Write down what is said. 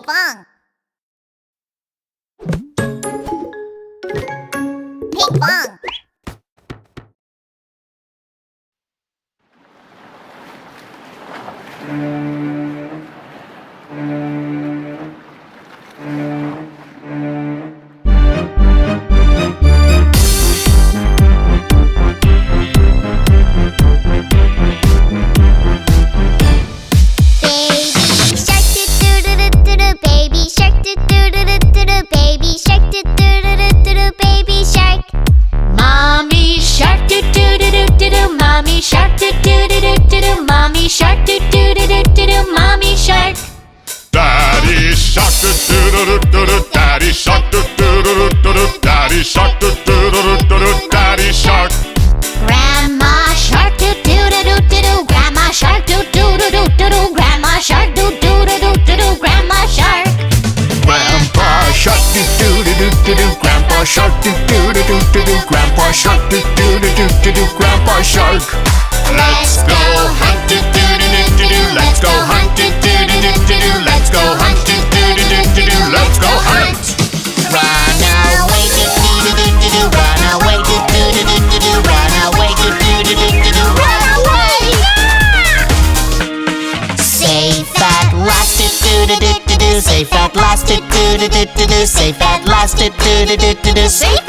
Pinkfong. Pinkfong. Baby shark do do do do do do, baby shark do do do do do do, baby shark. Mommy shark do do do do do do, mommy shark do do do do do do, mommy shark do do do do do do, mommy shark. Daddy shark do do do do do, daddy shark do do do do do, daddy shark do do do do do, daddy shark. Grandma shark do do do do do do, grandma shark do do do do do do, grandma shark do do do do do do, grandma shark. Grandpa shark do do do do do do, grandpa shark do do do do do do, grandpa shark do do do do do do, grandpa shark. Let's go hunt do do do do do do, let's go hunt do do do do do do, let's go hunt do do do do do do, let's go hunt. Run away do do do do do do, run away do do do do do do, run away do do do do do do, run away. Safe at last do do do do do do, safe at last do do do do do do, safe at last do do do do do do, safe